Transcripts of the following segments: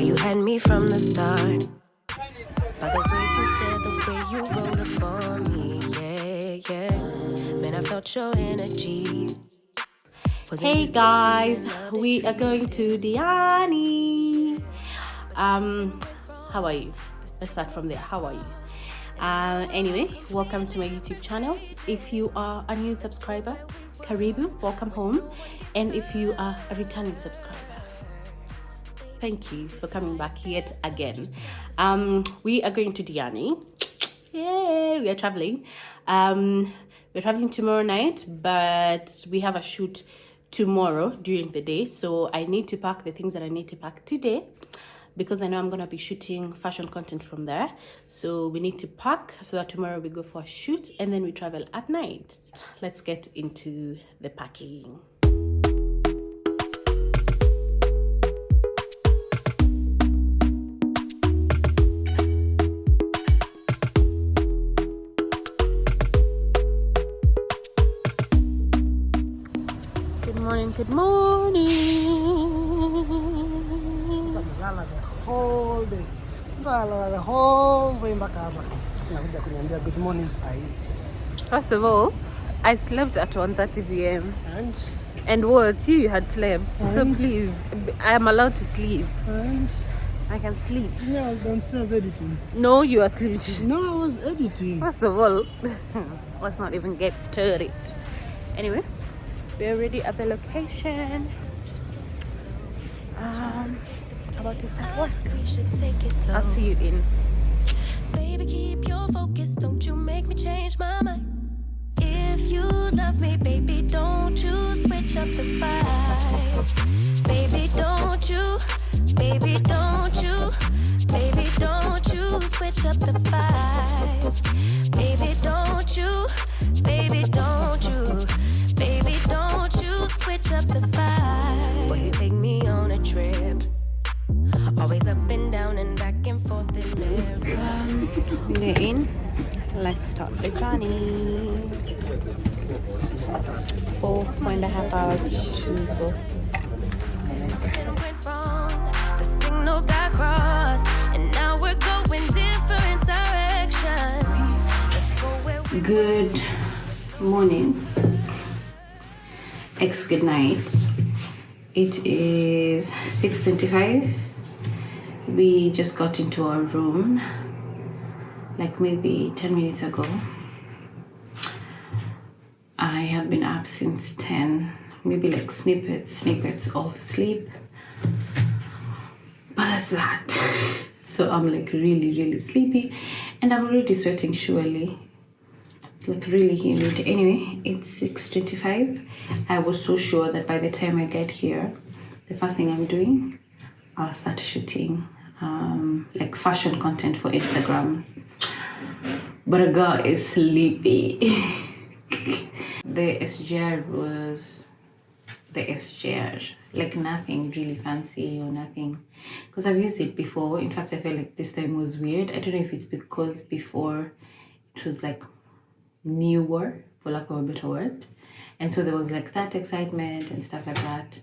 you had me from the start. By the way you stare, the way you roll up on me, yeah. Man, I felt your energy. Hey guys, we are going to Diani. How are you? Let's start from there. How are you? Anyway, welcome to my YouTube channel. If you are a new subscriber, Karibu, welcome home. And if you are a returning subscriber, thank you for coming back yet again. We are going to Diani. Yay, we are traveling. We're traveling tomorrow night, but we have a shoot tomorrow during the day. So I need to pack the things that I need to pack today, because I know I'm going to be shooting fashion content from there. So we need to pack so that tomorrow we go for a shoot and then we travel at night. Let's get into the packing. Good morning, good morning. The whole way back hapa. Nakuja kuniambia good morning size. First of all, I slept at 1:30 p.m. And what? You had slept. So please, I am allowed to sleep. I can sleep. Yeah, I was downstairs editing. No, you are sleeping. No, I was editing. First of all, let's not even get started. Anyway, we're already at the location. About to start work. I'll see you in. Baby, keep your focus. Don't you make me change my mind. If you love me, baby, don't you switch up the vibe. Baby, don't you. Baby, don't you. Baby, don't you switch up the vibe. Baby, don't you. Baby, don't you. Baby, don't you switch up the vibe. Boy, you take me on a trip. Always up and down and back and forth in there. We're in. Let's start the journey. 4.5 hours to go. The signals got crossed, and now we're going different directions. Let's go where we Good morning. Good night. It is 6:25. We just got into our room like maybe 10 minutes ago. I have been up since 10, maybe like snippets of sleep, but that's that. So I'm like really sleepy, and I'm already sweating surely. It's like really humid. Anyway, it's 6:25. I was so sure that by the time I get here, the first thing I'm doing, I'll start shooting like fashion content for Instagram. But a girl is sleepy. The SGR was the SGR, like nothing really fancy or nothing, because I've used it before. In fact, I felt like this time was weird. I don't know if it's because before it was like newer, for lack of a better word, and so there was like that excitement and stuff like that.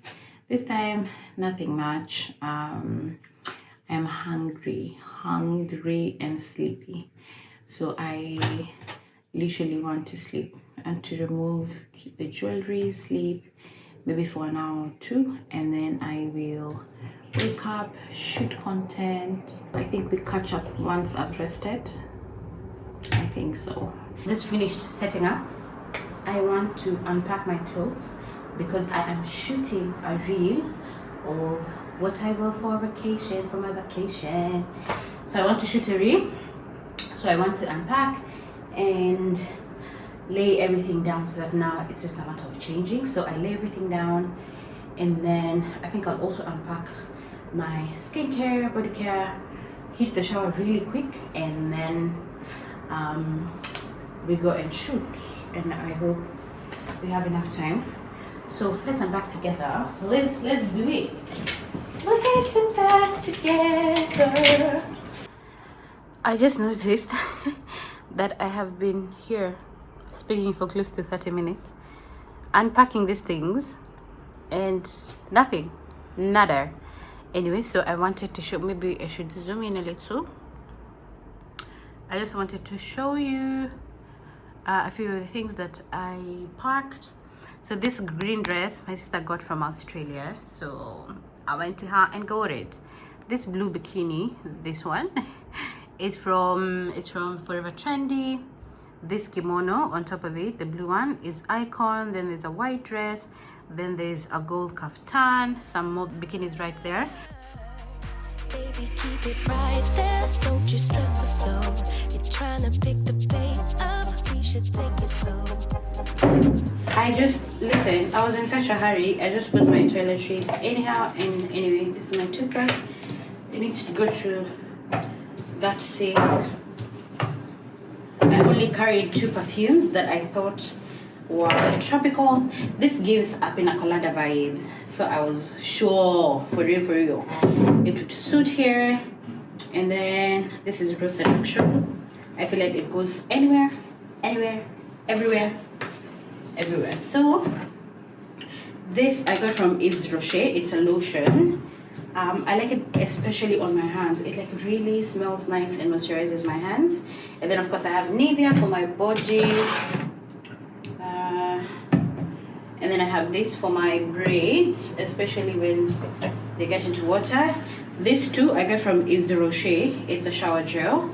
This time, nothing much. I'm hungry and sleepy, so I literally want to sleep and to remove the jewelry, sleep maybe for an hour or two, and then I will wake up, shoot content. I think we catch up once I've rested. I think so. Just finished setting up. I want to unpack my clothes because I am shooting a reel of what I will for vacation, for my vacation. So I want to shoot a reel. So I want to unpack and lay everything down so that now it's just a matter of changing. So I lay everything down, and then I think I'll also unpack my skincare, body care, hit the shower really quick, and then we go and shoot. And I hope we have enough time. So let's unpack together. Let's do it. We're getting back together. I just noticed that I have been here speaking for close to 30 minutes, unpacking these things, and nothing, nada. Anyway, so I wanted to show, maybe I should zoom in a little. I just wanted to show you a few of the things that I packed. So this green dress my sister got from Australia, so I went to her and got it. This blue bikini, this one, is from Forever Trendy. This kimono on top of it, the blue one, is Icon. Then there's a white dress, then there's a gold kaftan, some more bikinis right there. Baby, keep it right there. Don't you stress the flow. You're trying to pick the pace up. We should take it slow. Listen, I was in such a hurry. I just put my toiletries anyhow, and anyway, this is my toothbrush. It needs to go to that sink. I only carried 2 perfumes that I thought were tropical. This gives a pina colada vibe, so I was sure, for real, it would suit here. And then this is Rose Action. I feel like it goes anywhere, everywhere. So this I got from Yves Rocher. It's a lotion. I like it especially on my hands. It like really smells nice and moisturizes my hands. And then of course I have Nivea for my body. And then I have this for my braids, especially when they get into water. This too I got from Yves Rocher. It's a shower gel.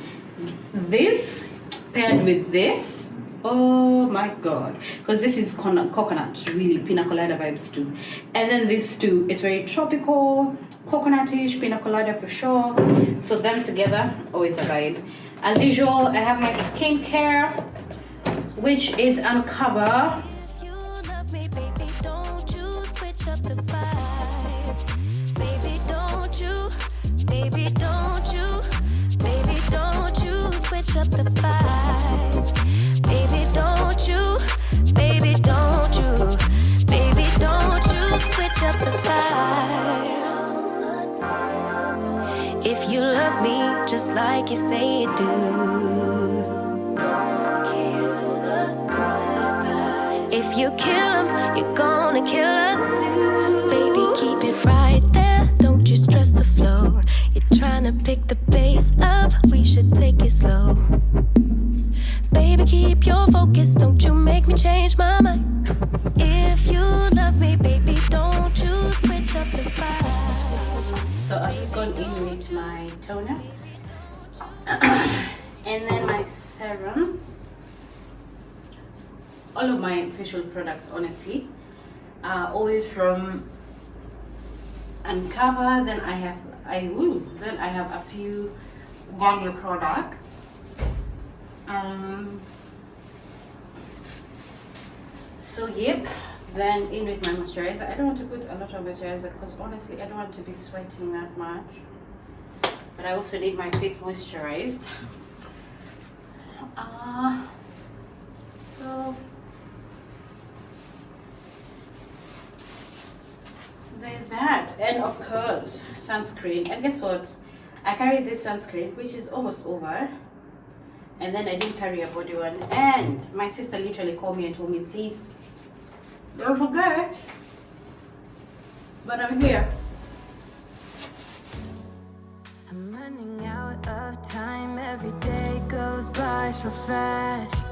This paired with this, oh my god, because this is coconut, really pina colada vibes too. And then this too, it's very tropical, coconutish, pina colada for sure. So them together, always a vibe. As usual, I have my skincare, which is Uncover. If you love me, baby, don't you switch up the vibe. Baby, don't you, baby, don't you, baby, don't you switch up the vibe. Baby, don't you, baby, don't you, baby, don't you switch up the vibe. If you love me just like you say you do, don't kill the good vibes. If you kill them, you're gonna kill us too. Baby, keep it right there, don't you stress the flow. You're trying to pick the pace up, we should take it slow. Baby, keep your focus, don't you make me change my mind. If you love me, baby, don't you switch up the vibe. So I've just gone in with my toner and then my serum. All of my facial products, honestly, are always from Uncover. Then I have a few Garnier products. So yep. Then in with my moisturizer. I don't want to put a lot of moisturizer because honestly I don't want to be sweating that much. But I also need my face moisturized. So there's that. And of course, sunscreen. And guess what? I carried this sunscreen, which is almost over. And then I didn't carry a body one. And my sister literally called me and told me, please, don't forget. But I'm here. I'm running out of time, every day goes by so fast.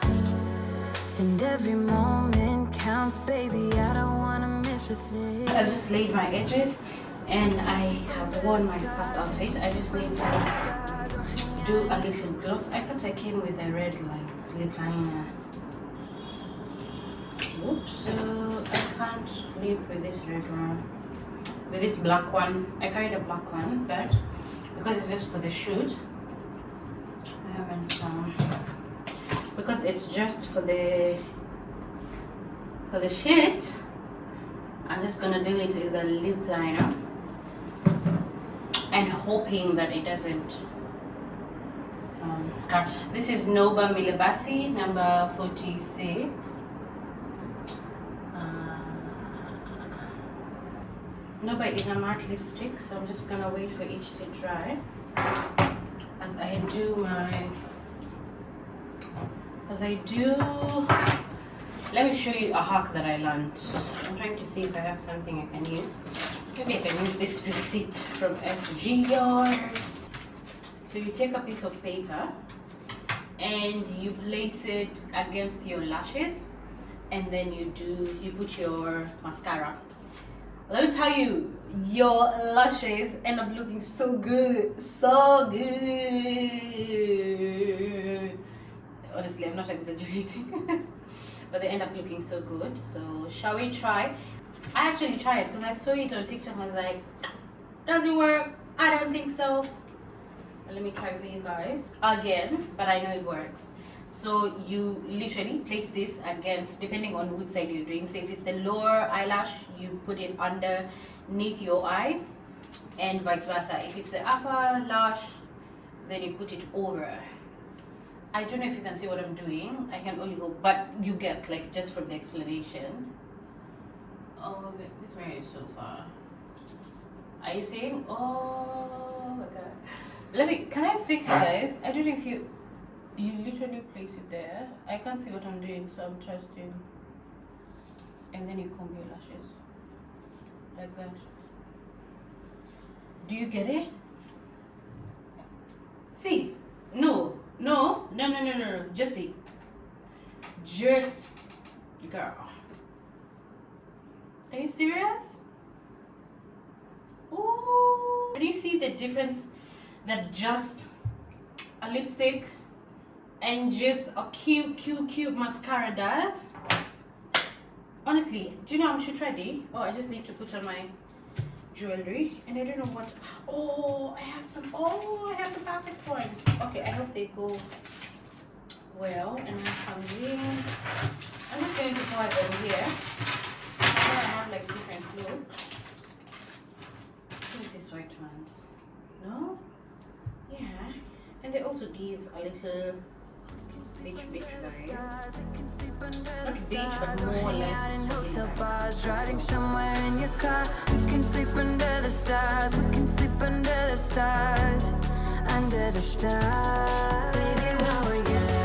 And every moment counts, baby, I don't wanna miss a thing. I've just laid my edges and I have worn my first outfit. I just need to do a little gloss. I thought I came with a red lip liner. Oops, so I can't lip with this red one. With this black one. I carried a black one, but because it's just for the shoot, I haven't because it's just for the shoot, I'm just gonna do it with a lip liner and hoping that it doesn't scut. This is Noba Milibasi number 46. Noba is a matte lipstick, so I'm just gonna wait for it to dry as I do. Let me show you a hack that I learned. I'm trying to see if I have something I can use. Maybe I can use this receipt from SGR. So you take a piece of paper and you place it against your lashes, and then you put your mascara. Let me tell you, your lashes end up looking so good, so good. Honestly, I'm not exaggerating. But they end up looking so good. So shall we try? I actually tried because I saw it on TikTok and I was like, does it work? I don't think so. But let me try for you guys again, but I know it works. So you literally place this against, depending on which side you're doing. So if it's the lower eyelash, you put it underneath your eye, and vice versa. If it's the upper lash, then you put it over. I don't know if you can see what I'm doing. I can only hope, but you get, like, just from the explanation. Oh, this mirror is so far. Are you seeing? Oh my god. Can I fix it, guys? I don't know if you literally place it there. I can't see what I'm doing, so I'm trusting. And then you comb your lashes. Like that. Do you get it? See? No. Just see. Just, girl. Are you serious? Ooh. Do you see the difference that just a lipstick and just a cute mascara does? Honestly, do you know I should try this? Oh, I just need to put on my jewelry, and I don't know what. Oh, I have some. Oh, I have the perfect ones. Okay, I hope they go well. And I have some rings. I'm just going to pour them here. I have like different looks. I think these white ones. No? Yeah. And they also give a little beach vibe. Not beach, but more or less hotel bars, driving somewhere in your car. We can sleep under the stars. We can sleep under the stars. Under the stars. Baby, while we're young.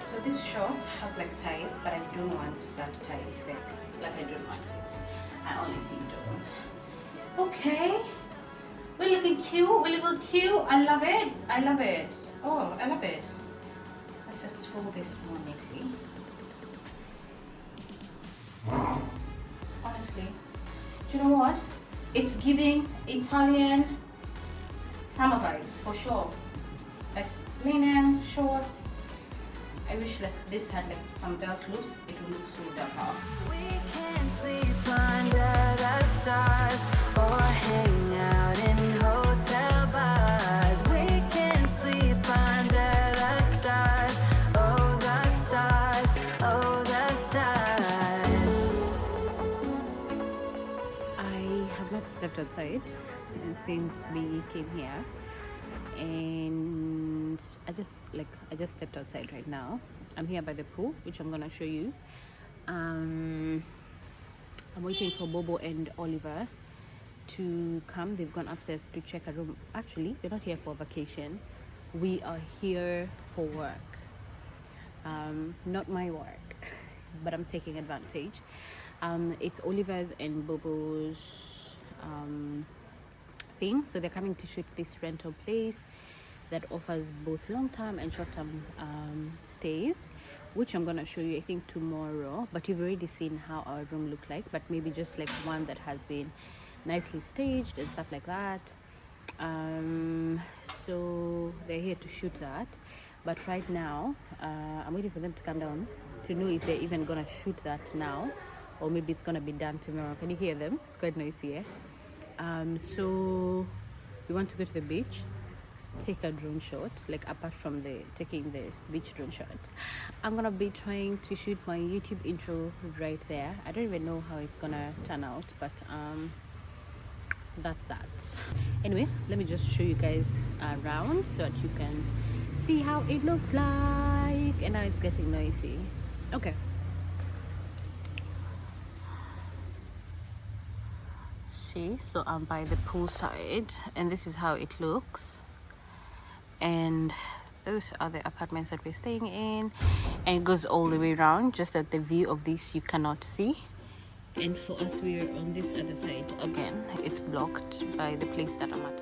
So this short has like ties, but I don't want that tie effect. Like, I don't want it. I honestly don't. Okay. We're looking cute. We're looking cute. I love it. I love it. Oh, I love it. Let's just fold this more neatly. Honestly, do you know what? It's giving Italian summer vibes for sure. Like linen shorts. I wish like this had like some belt loops. It would look so dapper. We can sleep under the stars or hang out in hotel bars. We can sleep under the stars. Oh, the stars. Oh, the stars. I have not stepped outside since we came here, and I just stepped outside right now. I'm here by the pool, which I'm gonna show you. I'm waiting for Bobo and Oliver to come. They've gone upstairs to check a room. Actually, they're not here for vacation. We are here for work. Not my work, but I'm taking advantage. It's Oliver's and Bobo's thing. So they're coming to shoot this rental place that offers both long-term and short-term stays, which I'm gonna show you I think tomorrow. But you've already seen how our room looked like, but maybe just like one that has been nicely staged and stuff like that. So they're here to shoot that, but right now I'm waiting for them to come down to know if they're even gonna shoot that now, or maybe it's gonna be done tomorrow. Can you hear them? It's quite noisy, so we want to go to the beach, take a drone shot. Like, apart from taking the beach drone shot, I'm gonna be trying to shoot my YouTube intro right there. I don't even know how it's gonna turn out, but that's that. Anyway, let me just show you guys around so that you can see how it looks like. And now it's getting noisy. Okay. See, so I'm by the poolside, and this is how it looks. And those are the apartments that we're staying in, and it goes all the way around, just that the view of this you cannot see. And for us, we're on this other side. Again, it's blocked by the place that I'm at.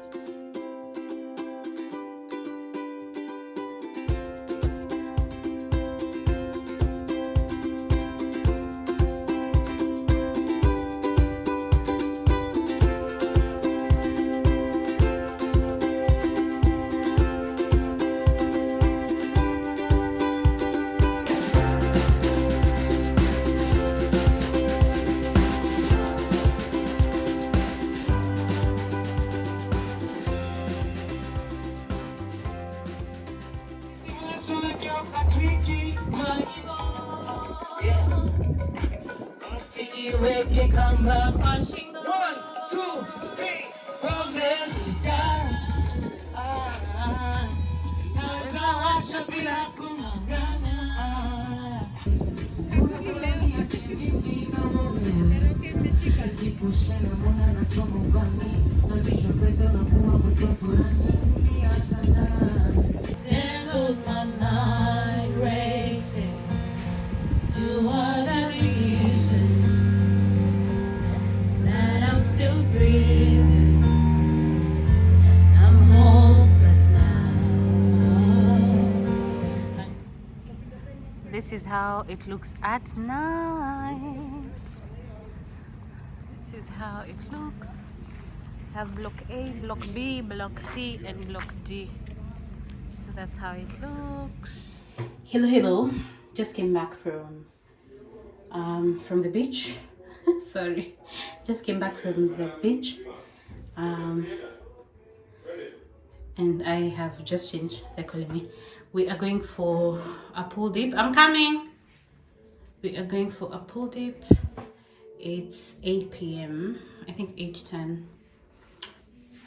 There goes my mind racing. You are the reason that I'm still breathing. I'm hopeless now. This is how it looks at night. This is how it looks. We have block A, block B, block C, and block D. So that's how it looks. Hello. Just came back from the beach. Sorry, just came back from the beach. And I have just changed. They're calling me. We are going for a pool dip. I'm coming. We are going for a pool dip. It's 8 p.m. I think 8:10.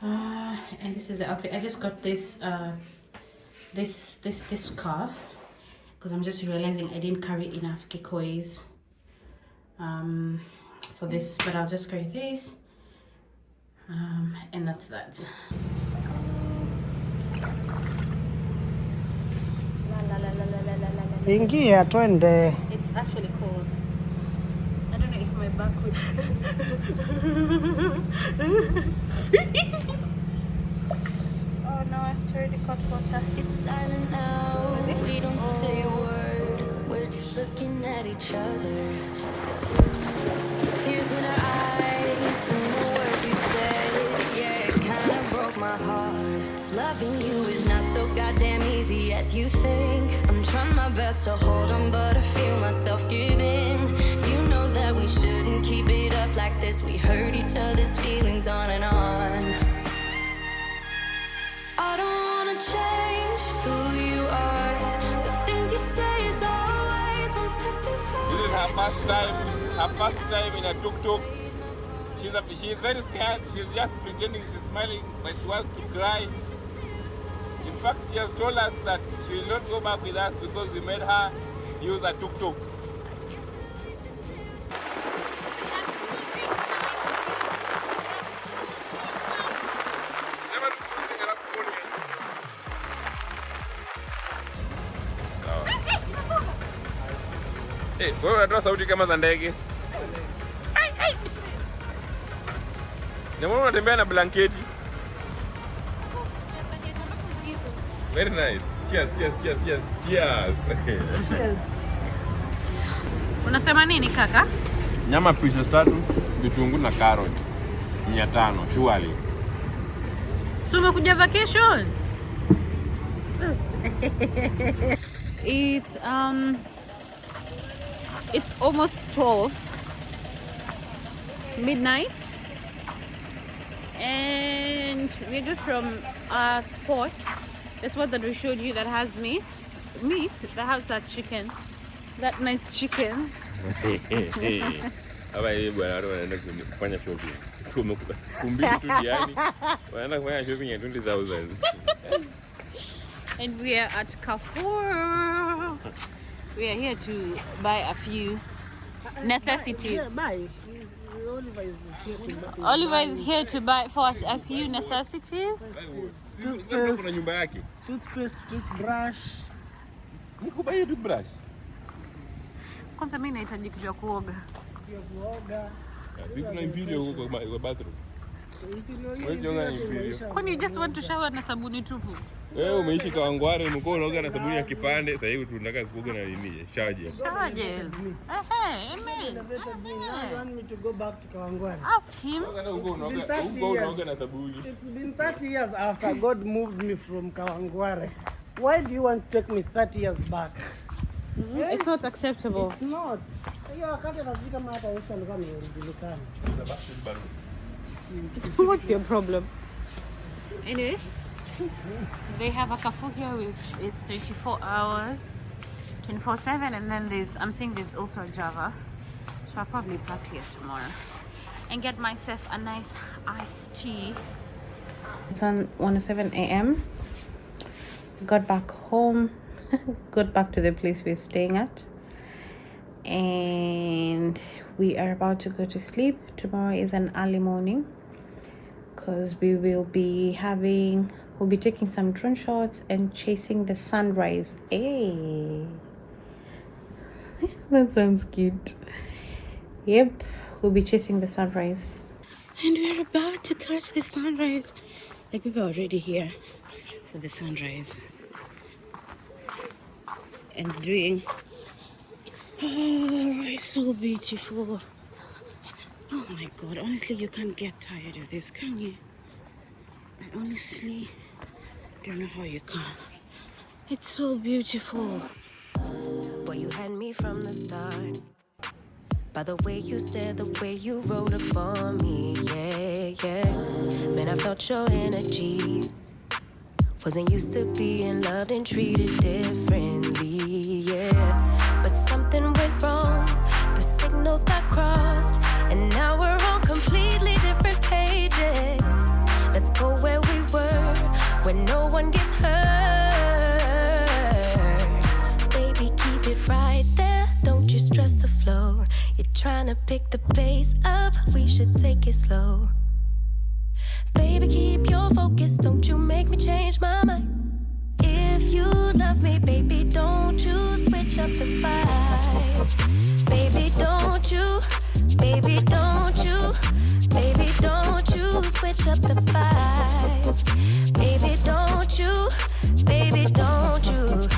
And this is the outfit. I just got this this scarf because I'm just realizing I didn't carry enough kikois for this, but I'll just carry this. And that's that. Ingia twende. It's actually cold. I don't know if my back would. Oh no, I've already got water. It's silent now. We don't say a word. We're just looking at each other. Tears in our eyes from the words we said. Yeah, it kinda broke my heart. Loving you is not so goddamn easy as you think. I'm trying my best to hold on, but I feel myself giving. You know that we shouldn't keep it up like this. We hurt each other's feelings on and on. I don't wanna change who you are. The things you say is always one step too far. This is her first time in a tuk-tuk. She's very scared. She's just pretending she's smiling, but she wants to cry. In fact, she has told us that she will not go back with us because we made her use a tuk-tuk. Hey, wewe unatoa sauti kama za ndege. Mbona unatembea na blanketi? Very nice. Cheers. Cheers. Unasema nini kaka? Nyama pieces 3, vitunguu na carrot 500 surely. So umekuja vacation? It's almost 12 midnight and we're just from a spot, the spot that we showed you that has meat that has that chicken, that nice chicken. Hapa hii bwana watu wanaenda kufanya shopping. Siku mbili tu Diani. Wanaenda kufanya shopping ya 20,000. And we are at Carrefour. We are here to buy a few necessities. Yeah, buy. Oliver is here to buy for us a few necessities. Kuna nyumba yake. Toothpaste, toothbrush. Nikubaye toothbrush. Kwanza mimi nahitaji kitu cha kuoga. Kuoga. Si kuna imperial huko kwa bathroom. Wewe unga imperial. Kwani you just want to shower na sabuni tupu? Umeishi Kawangware umekuwa unaoga na sabuni ya kipande, sasa hivi tunataka kuoga na nini? Shower gel. Shower gel. Amen. You want me to go back to Kawangware? Ask him. Unaoga na sabuni. It's been 30 years after God moved me from Kawangware. Why do you want to take me 30 years back? It's not acceptable. It's not. Hiyo wakati anafika kama hata Yesu alikuwa amejulikana. What's your problem? Anyway, they have a cafe here which is 24 hours, 24/7, and then I'm seeing there's also a Java. So I'll probably pass here tomorrow and get myself a nice iced tea. It's on 1:07 a.m. Got back home, got back to the place we're staying at, and we are about to go to sleep. Tomorrow is an early morning because we'll be taking some drone shots and chasing the sunrise. Hey, that sounds cute. Yep, we'll be chasing the sunrise, and we're about to catch the sunrise. Like, people are already here for the sunrise and doing, oh, it's so beautiful. Oh my God, honestly, you can't get tired of this, can you? I honestly don't know how you can. It's so beautiful. Boy, you had me from the start. By the way you stared, the way you wrote upon me, yeah. Man, I felt your energy. Wasn't used to being loved and treated differently, yeah. But something went wrong, the signals got crossed, and now we're on completely different pages. Let's go where we were, where no one gets hurt. Baby, keep it right there, don't you stress the flow. You're trying to pick the pace up, we should take it slow. Baby, keep your focus, don't you make me change my mind. If you love me, baby, don't you switch up the vibe. Baby, don't you, baby, don't you, baby, don't you switch up the vibe. Baby, don't you, baby, don't you,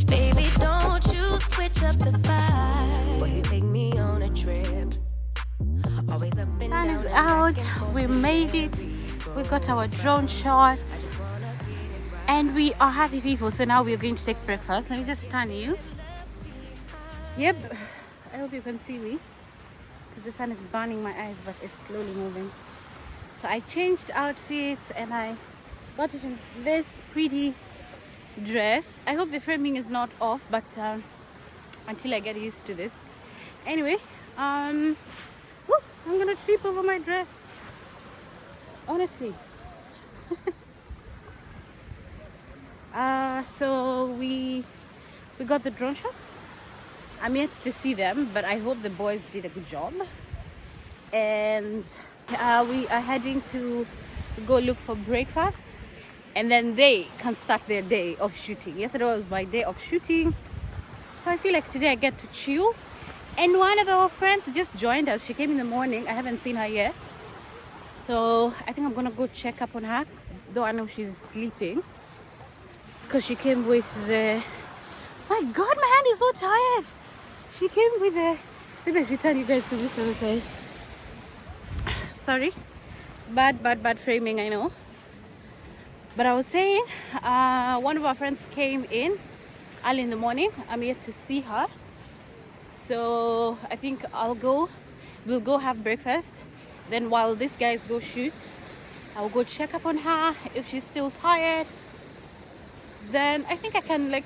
baby, don't you switch up the vibe. Boy, you take me on a trip. Always up and Sun down. is out, we made it. We got our drone shots and we are happy people. So now we're going to take breakfast. Let me just stand you. Yep, I hope you can see me because the sun is burning my eyes, but it's slowly moving. So I changed outfits and I got it in this pretty dress. I hope the framing is not off, but until I get used to this. Anyway, I'm gonna trip over my dress. Honestly. So we got the drone shots. I'm yet to see them, but I hope the boys did a good job. And we are heading to go look for breakfast, and then they can start their day of shooting. Yesterday was my day of shooting, so I feel like today I get to chill. And one of our friends just joined us. She came in the morning. I haven't seen her yet. So I think I'm gonna go check up on her, though I know she's sleeping, because she came with the, my God, my hand is so tired. She came with the, maybe I should turn you guys to this other side. Sorry, bad framing, I know. But I was saying, one of our friends came in early in the morning. I'm yet to see her. So I think we'll go have breakfast. Then while these guys go shoot, I'll go check up on her. If she's still tired, then I think I can like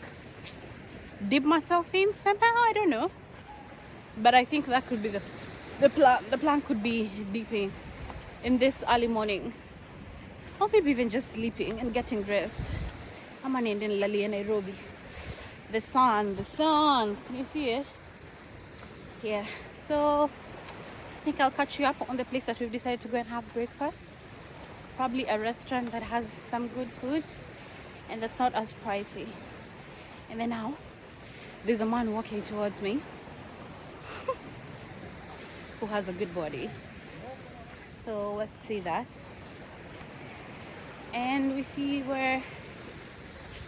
dip myself in somehow. I don't know, but I think that could be the plan. The plan could be dipping in this early morning, or maybe even just sleeping and getting dressed. I'm in Lali, Nairobi. The sun. Can you see it? Yeah. So I think I'll catch you up on the place that we've decided to go and have breakfast. Probably a restaurant that has some good food and that's not as pricey. And then now there's a man walking towards me who has a good body. So let's see that. And we see where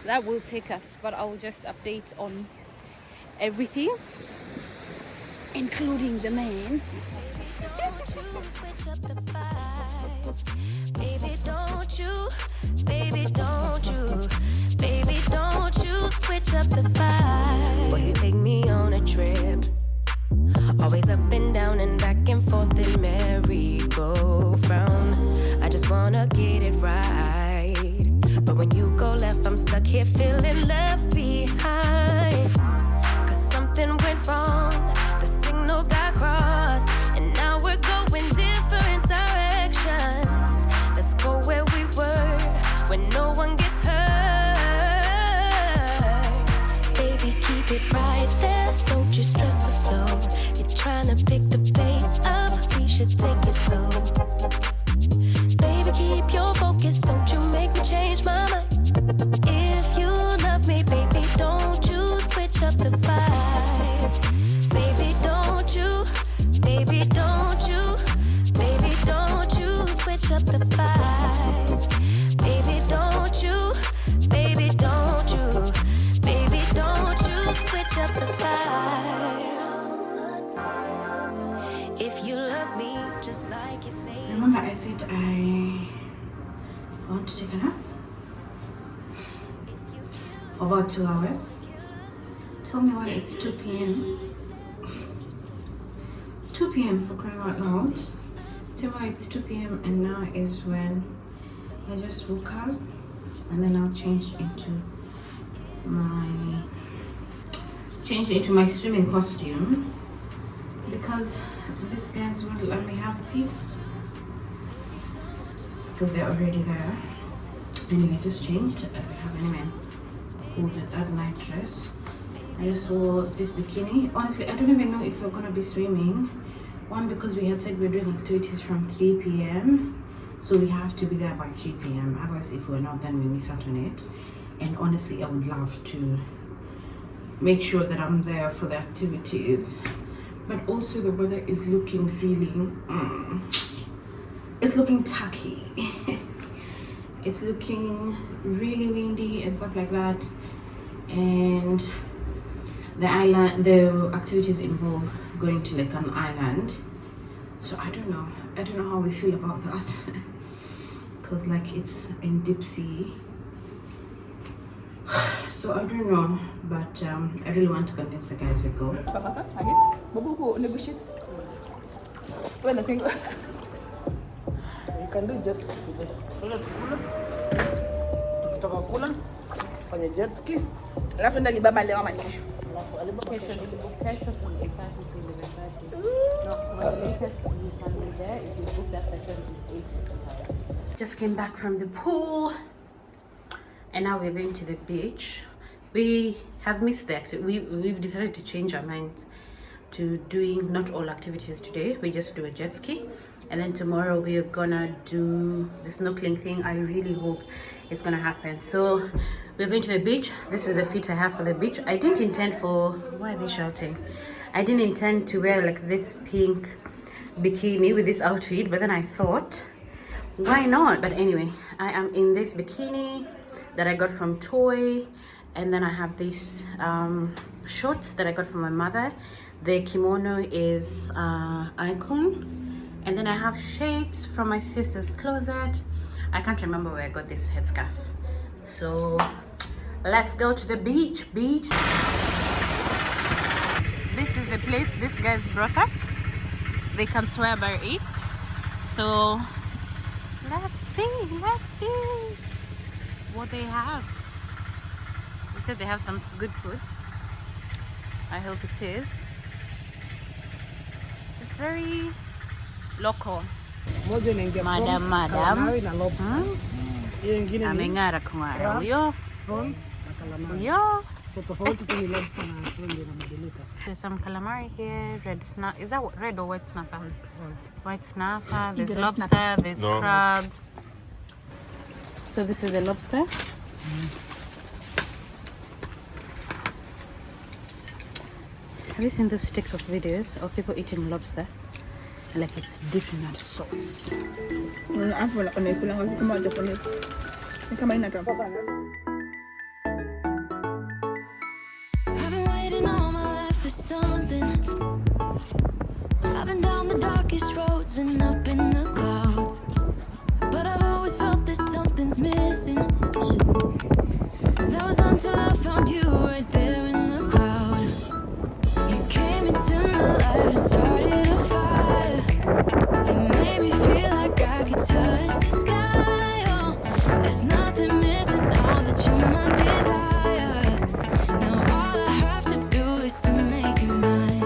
that will take us, but I'll just update on everything, including the mains. Baby, don't you, baby, don't you, baby, don't you switch up the vibe. Boy, you take me on a trip, always up and down and back and forth in merry-go-round. I just wanna get it right, but when you go left, I'm stuck here feeling left behind. Cause something went wrong, the signals got crossed, and now we're going different directions. Let's go where we were, when no one gets hurt. Baby, keep it right there, don't you stress the flow. You're trying to pick the pace up, we should take it slow. Baby, keep your focus, don't you make me change my mind. If you love me, baby, don't you switch up the vibe. Baby, don't you, baby, don't you, baby, don't you switch up the vibe. Baby, don't you, baby, don't you, baby, don't you switch up the vibe. If you love me just like you say. Remember I said I want to take a nap for about 2 hours. Tell me why it's 2 p.m. 2 p.m. for crying out loud. Tell me why it's 2 p.m. and now is when I just woke up, and then I'll change into my swimming costume because these guys won't let me have peace because they're already there. Anyway, I just changed. I haven't even folded that night dress. I just wore this bikini. Honestly, I don't even know if we're gonna be swimming. One, because we had said we're doing activities from 3 p.m. so we have to be there by 3 p.m. Otherwise, if we're not, then we miss out on it. And honestly, I would love to make sure that I'm there for the activities. But also the weather is looking really, it's looking tacky. It's looking really windy and stuff like that. And the activities involve going to like an island. So I don't know how we feel about that. Cause like it's in deep sea. So I don't know, but I really want to convince the guys we go. You can do jet ski. Tukitoka kula fanya jet ski. Alafu ndio baba leo ama kesho. Alafu alibaba kesho Just came back from the pool and now we're going to the beach. We have missed the we've decided to change our minds to doing not all activities today. We just do a jet ski, and then tomorrow we are gonna do the snorkeling thing. I really hope it's gonna happen. So we're going to the beach. This is the fit I have for the beach. I didn't intend for, why are they shouting? I didn't intend to wear like this pink bikini with this outfit, but then I thought, why not? But anyway, I am in this bikini that I got from Toy, and then I have these shorts that I got from my mother. The kimono is Icon, and then I have shades from my sister's closet. I can't remember where I got this headscarf. So let's go to the beach. This is the place these guys brought us. They can swear by it. So let's see what they have. They said they have some good food. I hope it is. It's very local. Madam. Ameng'ara kung'ara. Huyo. There's some calamari here, red snapper. Is that red or white snapper? White snapper. There's lobster, there's crab. So this is the lobster. Have you seen those TikTok videos of people eating lobster? like it's dipped in that sauce. Hapo unaikula ngapi kama Japanese? Ni kama ina tamu. I've been waiting all my life for something. I've been down the darkest roads and up in the clouds, but I've always felt that something's missing. That was until I found you right there in the crowd. You came into my life and started a fire. You made me feel like I could touch the sky. Oh, there's nothing missing now that you're my desire. Now all I have to do is to make you mine.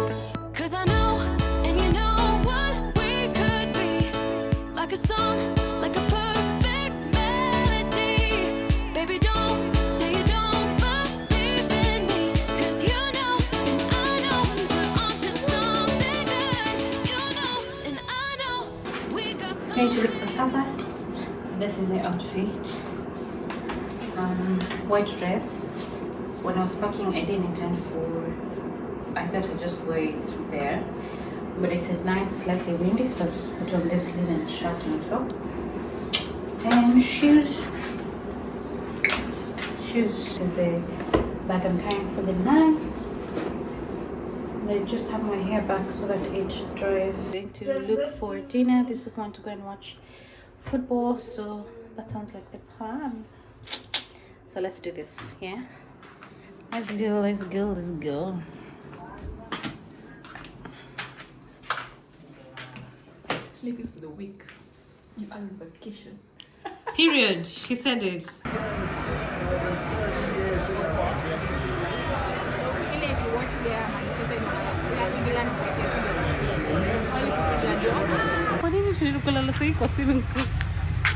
'Cause I know, and you know what we could be. Like a song, like a perfect melody. Baby, don't say you don't believe in me. 'Cause you know, and I know, we're onto something good. You know, and I know, we got Going to something. look for supper. This is the outfit. White dress. When I was packing, I didn't intend for. I thought I'd just wear it there, but it's at night, slightly windy, so I just put on this linen shirt on top. And shoes. Shoes is the bag I'm carrying for the night. And I just have my hair back so that it dries. Going to look for dinner. These people want to go and watch football, so that sounds like the plan. So let's do this, yeah? Let's go, let's go, let's go. Sleep is for the weak. You are on vacation. Period. She said it. Ile if you watch their Manchester England Kwa nini tulikulala sasa kwa swimming pool?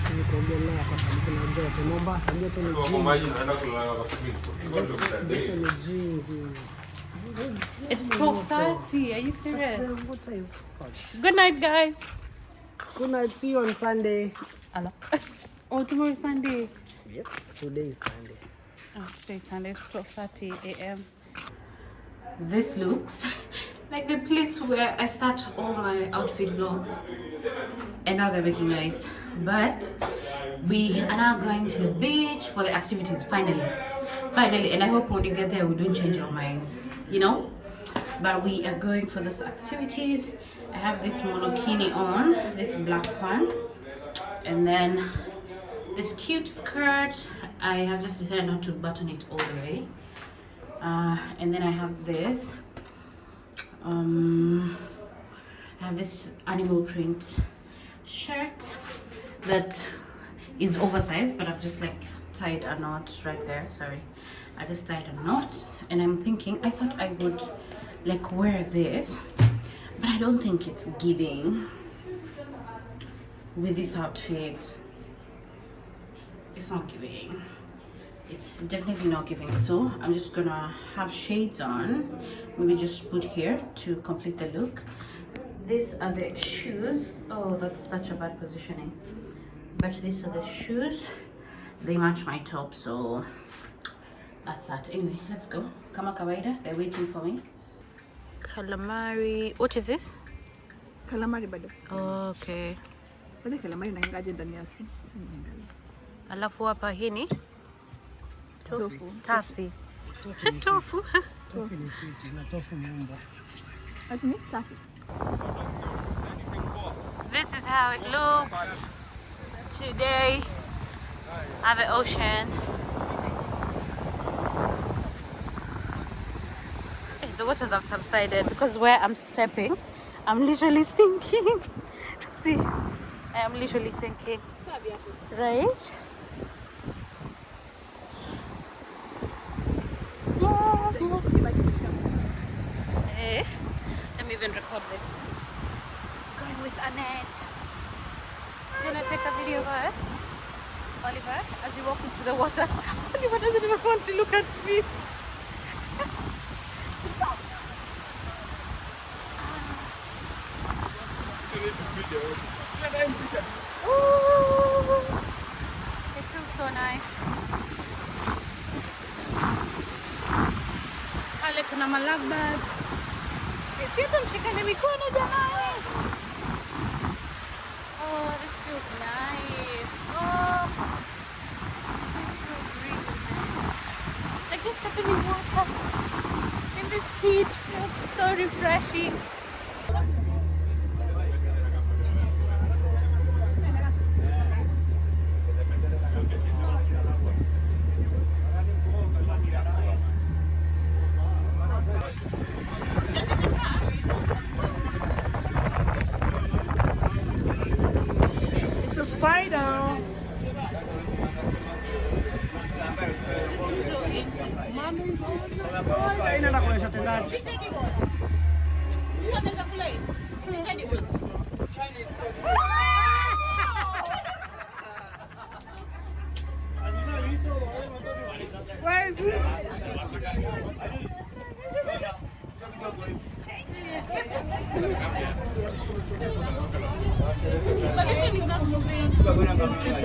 Si kuogelea kwa sababu kuna joto. Mombasa joto ni Kwa jingi. maji naenda kulala kwa swimming pool. Joto ni jingi. It's 12:30. Are you serious? The water is hot. Good night, guys. Good night. See you on Sunday. Hello. Oh, tomorrow is Sunday. Yep. Today is Sunday. Oh, today is Sunday. It's 12:30 a.m. This looks like the place where I start all my outfit vlogs. And now they're making noise. But we are now going to the beach for the activities, finally. Finally, and I hope when you get there, we don't change our minds, you know? But we are going for those activities. I have this monokini on, this black one. And then this cute skirt. I have just decided not to button it all the way. And then I have this. I have this animal print shirt that is oversized, but I've just like tied a knot right there. Sorry, I just tied a knot, and I'm thinking I thought I would like wear this, but I don't think it's giving with this outfit. It's not giving. It's definitely not giving, so I'm just gonna have shades on, maybe just put here to complete the look. These are the shoes. Oh, that's such a bad positioning, but these are the shoes. They match my top, so that's that. Anyway, let's go. Kama kawaida, they're waiting for me. Calamari. What is this? Calamari bado. Okay. Bado calamari inaingaje ndani ya si? Alafu hapa hii ni Tofu. tafi. Tofu. Tofu ni sweet na tofu ni mbwa. Ati ni tafi. This is how it looks today at the ocean. The waters have subsided because where I'm stepping, I'm literally sinking. See, I am literally sinking. Right? Yeah. Let me even record this. Going with Annette. Can I take a video of us? Oliver, as you walk into the water. Oliver doesn't even want to look at me. Ooh, it feels so nice. Pale kuna malabas. Sio tumshikane mikono jamani.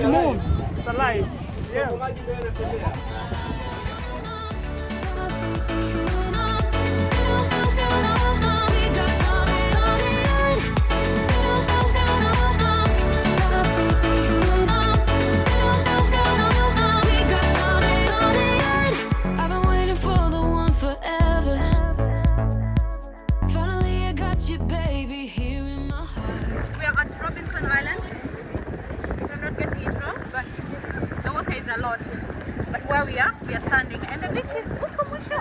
It moves. It's alive. Yeah. I've been waiting for the one forever. Finally, I got you, baby, here in my heart. We are at Robinson Island. I'm not getting it wrong, but the water is a lot. But where we are standing, and the beach is good from Wisha.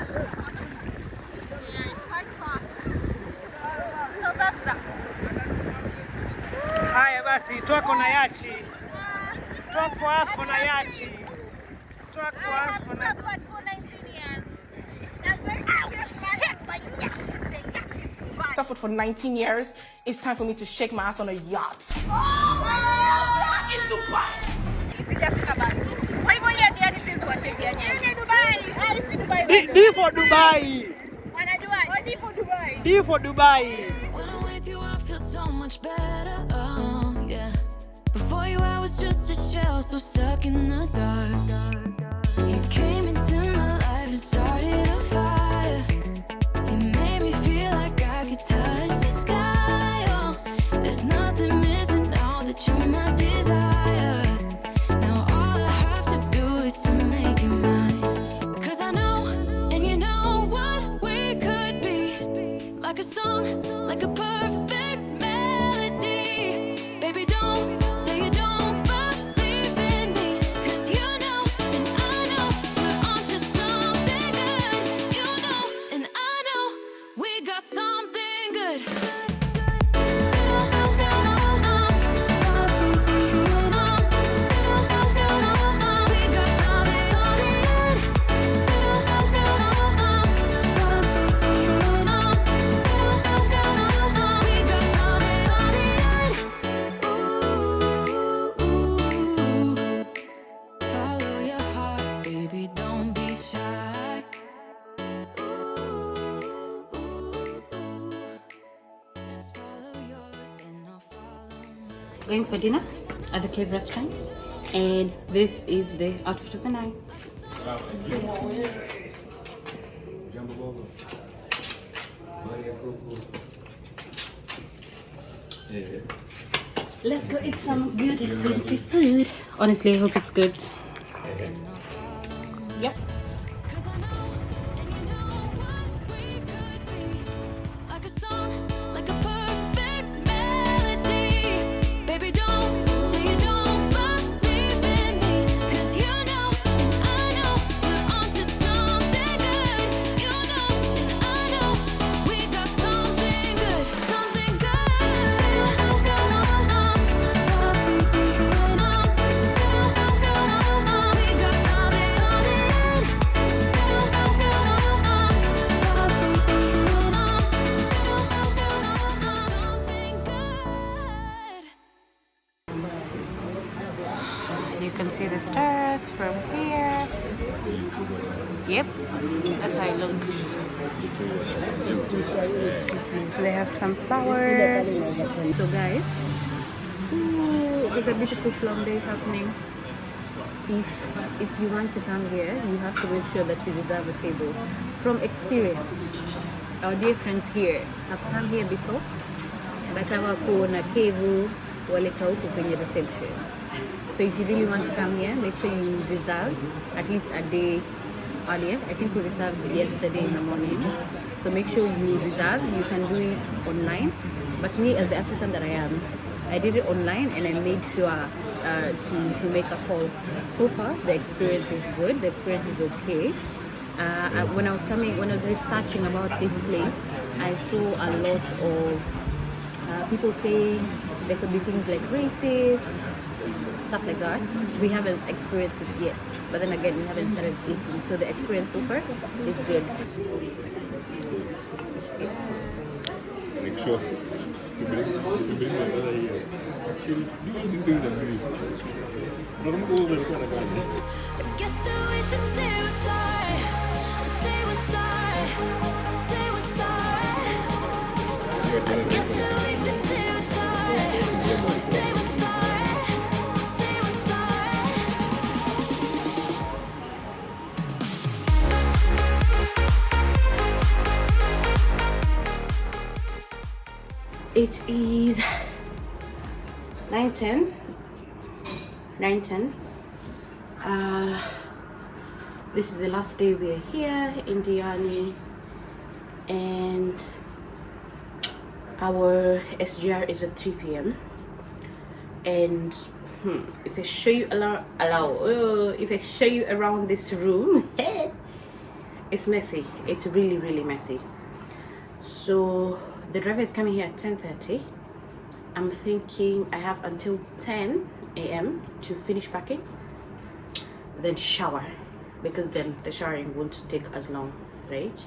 Yeah, it's quite far. So that's that. Haya basi, twako na yachi. Talk for us on a yachi. Talk for us on a... For 19 years. That's very shit, but yes, they got it. Suffered for 19 years. It's time for me to shake my ass on a yacht. In Dubai. You see that about it. Why were you there? This is what you're doing. In Dubai. D for Dubai. D for Dubai. D for Dubai. When I'm with you, I feel so much better. Oh, yeah. Before you, I was just a shell, so stuck in the dark. You came into my life and started a fire. You made me feel like I could touch the sky. Oh, there's nothing missing now that you're my desire. Now all I have to do is to make you mine. 'Cause I know, and you know what we could be. Like a song, like a perfect melody. Baby, don't say you don't believe in me. 'Cause you know, and I know, we're onto something good. You know, and I know, we got something good. Follow your heart, baby, don't be shy. Just follow yours and I'll follow mine. Going for dinner at the Cave restaurant, and this is the outfit of the night. Let's go eat some good expensive food. Honestly, I hope it's good. Yep. 'Cause I know, and you know what we could be. Like a song, like a perfect melody. Baby, don't say you don't believe in me. 'Cause you know, and I know, we're onto something good. You know, and I know, we got something good. Something good. You can see the stars from here. Yep, that's how it looks. They have some flowers. So guys, there's a beautiful film day happening. If you want to come here, you have to make sure that you reserve a table. From experience, our dear friends here have come here before, but hawakuona kevu waleka huko kwenye reception. So if you really want to come here, make sure you reserve at least a day earlier. I think we reserved yesterday in the morning. So make sure you reserve. You can do it online. But me, as the African that I am, I did it online and I made sure to make a call. So far, the experience is good. The experience is okay. When I was researching about this place, I saw a lot of people saying there could be things like racist, stuff like that. We haven't experienced it yet, but then again, we haven't started eating, so the experience so far is good. Make sure you bring my brother here. She'll do all the things I'm doing. Guess that we should say we're sorry. Say we're sorry. Say we're sorry. guess that we should say we're sorry. Say we're sorry. Say we're sorry. It is 9:10. 9:10. This is the last day we're here in Diani, and our SGR is at 3 p.m. And if I show you if I show you around this room, it's messy. It's really, really messy. So the driver is coming here at 10:30. I'm thinking I have until 10 a.m. to finish packing, then shower, because then the showering won't take as long, right?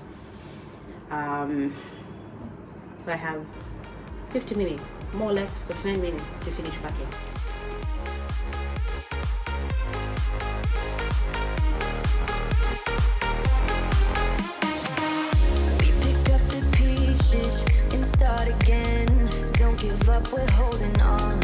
So I have 50 minutes, more or less 49 minutes to finish packing. We pick up the pieces and start again. Don't give up, we're holding on.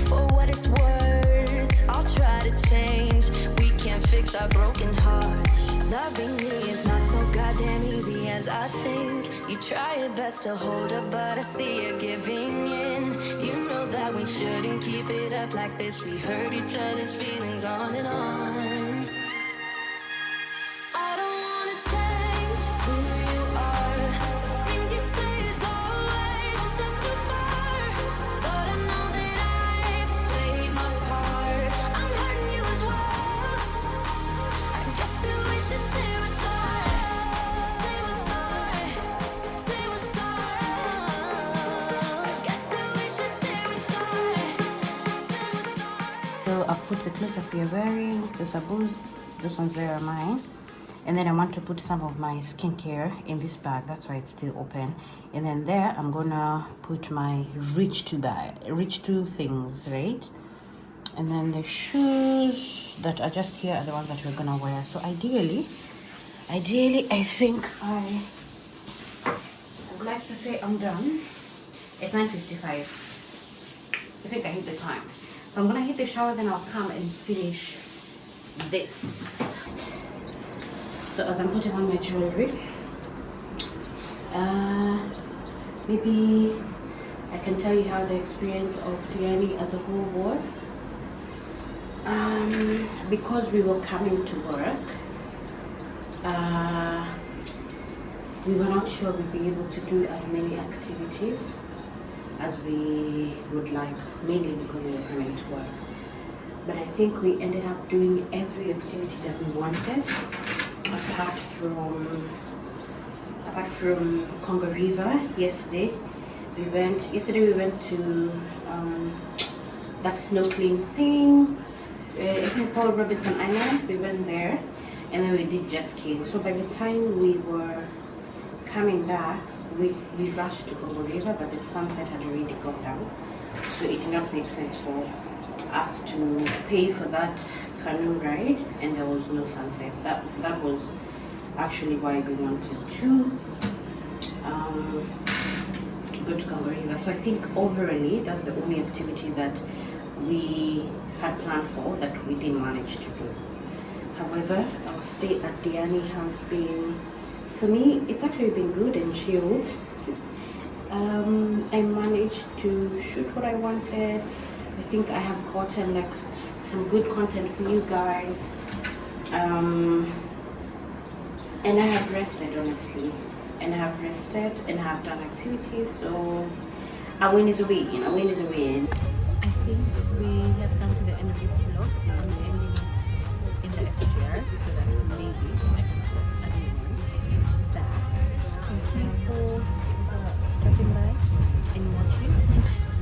For what it's worth, I'll try to change. We can't fix our broken hearts. Loving me is not so goddamn easy as I think. You try your best to hold up, but I see you giving in. You know that we shouldn't keep it up like this. We hurt each other's feelings on and on. I don't wanna change who you are. The things you say is always one step too far. But I know that I've played my part. I'm hurting you as well. I guess that we should say we're sorry. Say we're sorry. Say we're sorry. I guess that we should say we're sorry. Say we're sorry. So I've put the clothes that we are wearing. Those are boots. Those ones there are mine. And then I want to put some of my skincare in this bag. That's why it's still open. And then there I'm gonna put my reach to things, right? And then the shoes that are just here are the ones that we're gonna wear. So ideally I think I'd like to say I'm done. It's 9:55. I think I hit the time. So I'm gonna hit the shower, then I'll come and finish this. So as I'm putting on my jewelry, maybe I can tell you how the experience of Diani as a whole was. Because we were coming to work, we were not sure we'd be able to do as many activities as we would like, mainly because we were coming to work. But I think we ended up doing every activity that we wanted, apart from Congo River. Yesterday we went to that snorkeling thing. It's called Robinson Island. We went there, and then we did jet skiing. So by the time we were coming back, we rushed to Congo River, but the sunset had already gone down, so it did not make sense for us to pay for that canoe ride, and there was no sunset. That was actually why we wanted to go to Congo River. So I think overall that's the only activity that we had planned for that we didn't manage to do. However, our stay at Diani has been, for me, it's actually been good and chilled. I managed to shoot what I wanted. I think I have gotten like some good content for you guys. And I have rested, honestly. And I have rested and I have done activities. So a win is a win, a win is a win. I think we have come to the end of this vlog. I'm ending it in the SGR so that maybe I can start a new one. That. Thank you for stopping by and watching.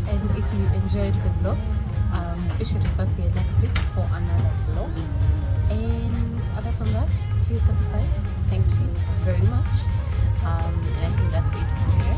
And if you enjoyed the vlog, be sure to stop here next week for another vlog. And other from that, please subscribe. Thank you very much. And I think that's it from here.